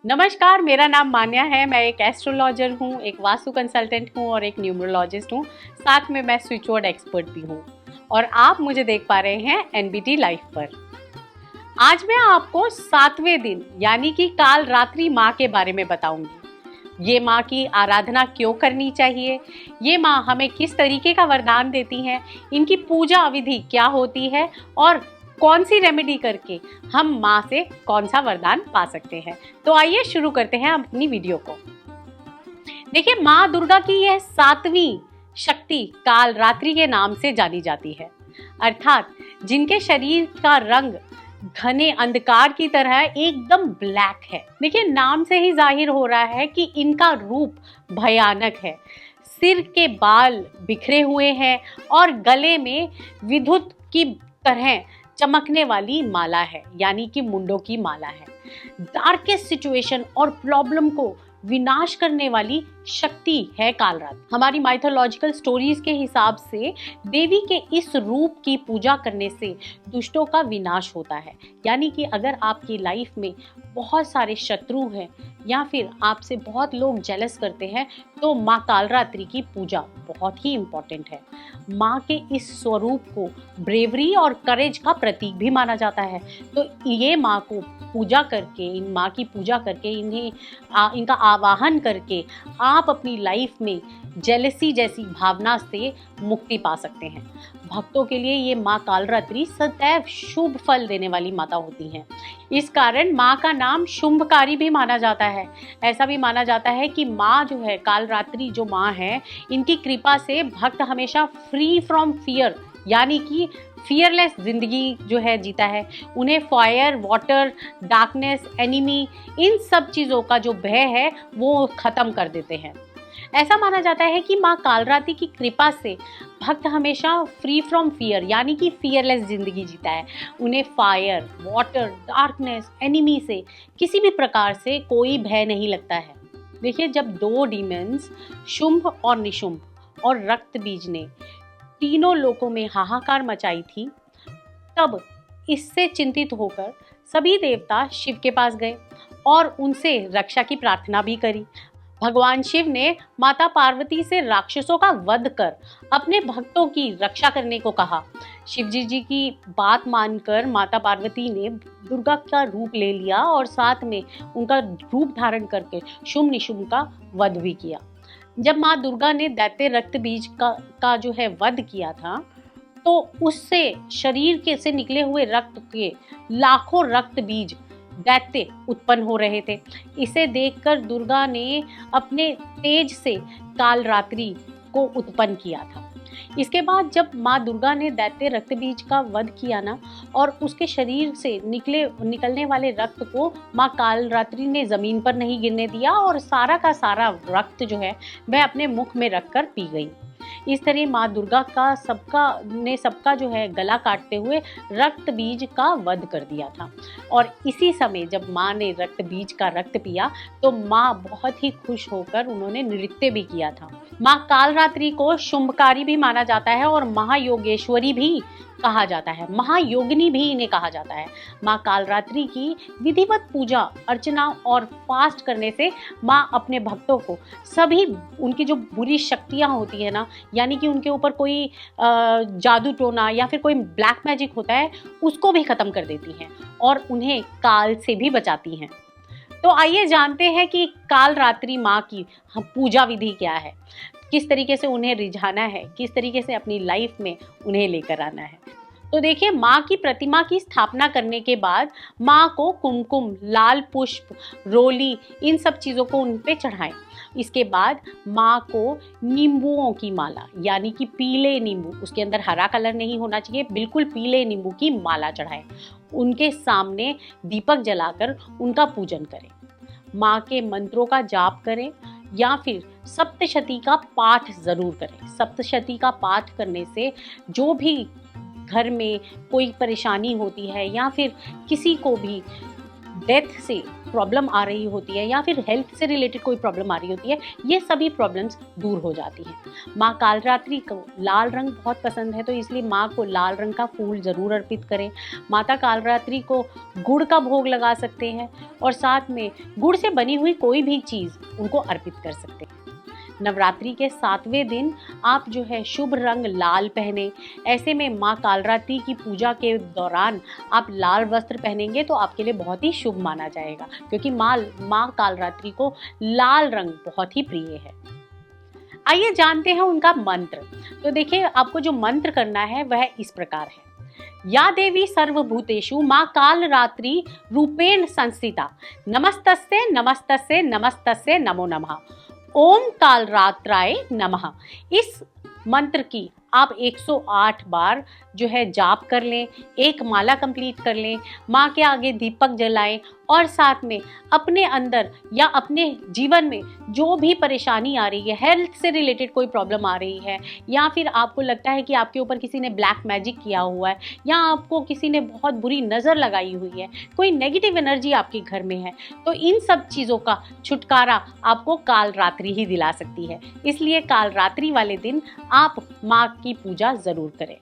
नमस्कार, मेरा नाम मान्या है। मैं एक एस्ट्रोलॉजर हूँ, एक वास्तु कंसल्टेंट हूँ और एक न्यूमरोलॉजिस्ट हूँ। साथ में मैं स्विच वर्ड एक्सपर्ट भी हूँ और आप मुझे देख पा रहे हैं एनबीटी लाइव पर। आज मैं आपको 7वें दिन यानी कि काल रात्रि माँ के बारे में बताऊंगी। ये माँ की आराधना क्यों करनी चाहिए, ये माँ हमें किस तरीके का वरदान देती हैं, इनकी पूजा विधि क्या होती है और कौन सी रेमेडी करके हम माँ से कौन सा वरदान पा सकते हैं। तो आइए शुरू करते हैं अपनी वीडियो को। देखिए, माँ दुर्गा की यह 7वीं शक्ति काल रात्रि के नाम से जानी जाती है, अर्थात जिनके शरीर का रंग घने अंधकार की तरह एकदम ब्लैक है। देखिए, नाम से ही जाहिर हो रहा है कि इनका रूप भयानक है। सिर के बाल बिखरे हुए हैं और गले में विद्युत की तरह चमकने वाली माला है, यानी कि मुंडों की माला है। डार्केस्ट सिचुएशन और प्रॉब्लम को विनाश करने वाली शक्ति है कालरात्रि। हमारी माइथोलॉजिकल स्टोरीज के हिसाब से देवी के इस रूप की पूजा करने से दुष्टों का विनाश होता है, यानी कि अगर आपकी लाइफ में बहुत सारे शत्रु हैं या फिर आपसे बहुत लोग जेलस करते हैं तो माँ कालरात्रि की पूजा बहुत ही इम्पोर्टेंट है। माँ के इस स्वरूप को ब्रेवरी और करेज का प्रतीक भी माना जाता है। तो ये माँ को पूजा करके, इन माँ की पूजा करके, इनका आवाहन करके आप अपनी लाइफ में जेलसी जैसी भावना से मुक्ति पा सकते हैं। भक्तों के लिए ये माँ कालरात्रि सदैव शुभ फल देने वाली माता होती हैं। इस कारण माँ का नाम शुंभकारी भी माना जाता है। ऐसा भी माना जाता है कि माँ जो है, कालरात्रि जो माँ है, इनकी कृपा से भक्त हमेशा फ्री फ्रॉम फियर यानी कि फियरलेस जिंदगी जो है जीता है। उन्हें फायर, वाटर, डार्कनेस, एनिमी, इन सब चीज़ों का जो भय है वो खत्म कर देते हैं। ऐसा माना जाता है कि माँ कालरात्रि की कृपा से भक्त हमेशा फ्री फ्रॉम फियर यानी कि फियरलेस जिंदगी जीता है। उन्हें फायर, वाटर, डार्कनेस, एनिमी से किसी भी प्रकार से कोई भय नहीं लगता है। देखिए, जब 2 डीमंस शुंभ और निशुंभ और रक्त बीज ने तीनों लोकों में हाहाकार मचाई थी, तब इससे चिंतित होकर सभी देवता शिव के पास गए और उनसे रक्षा की प्रार्थना भी करी। भगवान शिव ने माता पार्वती से राक्षसों का वध कर अपने भक्तों की रक्षा करने को कहा। शिव जी की बात मानकर माता पार्वती ने दुर्गा का रूप ले लिया और साथ में उनका रूप धारण करके शुंभ निशुंभ का वध भी किया। जब माँ दुर्गा ने दैत्य रक्त बीज का जो है वध किया था, तो उससे शरीर के से निकले हुए रक्त के लाखों रक्त बीज दैत्य उत्पन्न हो रहे थे। इसे देखकर दुर्गा ने अपने तेज से कालरात्रि को उत्पन्न किया था। इसके बाद जब माँ दुर्गा ने दैत्य रक्त बीज का वध किया ना, और उसके शरीर से निकलने वाले रक्त को माँ कालरात्रि ने जमीन पर नहीं गिरने दिया और सारा का सारा रक्त जो है वह अपने मुख में रखकर पी गई। इस तरह माँ दुर्गा का सबका जो है गला काटते हुए रक्त बीज का वध कर दिया था। और इसी समय जब माँ ने रक्त बीज का रक्त पिया तो माँ बहुत ही खुश होकर उन्होंने नृत्य भी किया था। माँ कालरात्रि को शुंभकारी भी माना जाता है और महायोगेश्वरी भी कहा जाता है, महायोगिनी भी इन्हें कहा जाता है। माँ कालरात्रि की विधिवत पूजा अर्चना और फास्ट करने से माँ अपने भक्तों को सभी उनकी जो बुरी शक्तियाँ होती है ना, यानी कि उनके ऊपर कोई जादू टोना या फिर कोई ब्लैक मैजिक होता है, उसको भी खत्म कर देती हैं और उन्हें काल से भी बचाती हैं। तो आइए जानते हैं कि कालरात्रि माँ की पूजा विधि क्या है, किस तरीके से उन्हें रिझाना है, किस तरीके से अपनी लाइफ में उन्हें लेकर आना है। तो देखिए, माँ की प्रतिमा की स्थापना करने के बाद माँ को कुमकुम, लाल पुष्प, रोली, इन सब चीज़ों को उन पे चढ़ाएं। इसके बाद माँ को नींबुओं की माला यानी कि पीले नींबू, उसके अंदर हरा कलर नहीं होना चाहिए, बिल्कुल पीले नींबू की माला चढ़ाएं। उनके सामने दीपक जलाकर उनका पूजन करें। माँ के मंत्रों का जाप करें या फिर सप्तशती का पाठ ज़रूर करें। सप्तशती का पाठ करने से जो भी घर में कोई परेशानी होती है या फिर किसी को भी डेथ से प्रॉब्लम आ रही होती है या फिर हेल्थ से रिलेटेड कोई प्रॉब्लम आ रही होती है, ये सभी प्रॉब्लम्स दूर हो जाती हैं। माँ कालरात्रि को लाल रंग बहुत पसंद है, तो इसलिए माँ को लाल रंग का फूल ज़रूर अर्पित करें। माता कालरात्रि को गुड़ का भोग लगा सकते हैं और साथ में गुड़ से बनी हुई कोई भी चीज़ उनको अर्पित कर सकते हैं। नवरात्रि के 7वें दिन आप जो है शुभ रंग लाल पहने। ऐसे में माँ कालरात्रि की पूजा के दौरान आप लाल वस्त्र पहनेंगे तो आपके लिए बहुत ही शुभ माना जाएगा, क्योंकि माँ कालरात्रि को लाल रंग बहुत ही प्रिय है। आइए जानते हैं उनका मंत्र। तो देखिए, आपको जो मंत्र करना है वह इस प्रकार है। या देवी सर्वभूतेषु माँ कालरात्रि रूपेण संस्थिता, नमस्तस्ये नमस्तस्ये नमस्तस्ये नमो नमः, ओम कालरात्राय नमः। इस मंत्र की आप 108 बार जो है जाप कर लें, एक माला कंप्लीट कर लें, माँ के आगे दीपक जलाएं और साथ में अपने अंदर या अपने जीवन में जो भी परेशानी आ रही है, हेल्थ से रिलेटेड कोई प्रॉब्लम आ रही है या फिर आपको लगता है कि आपके ऊपर किसी ने ब्लैक मैजिक किया हुआ है या आपको किसी ने बहुत बुरी नज़र लगाई हुई है, कोई नेगेटिव एनर्जी आपके घर में है, तो इन सब चीज़ों का छुटकारा आपको कालरात्रि ही दिला सकती है। इसलिए कालरात्रि वाले दिन आप माँ की पूजा ज़रूर करें।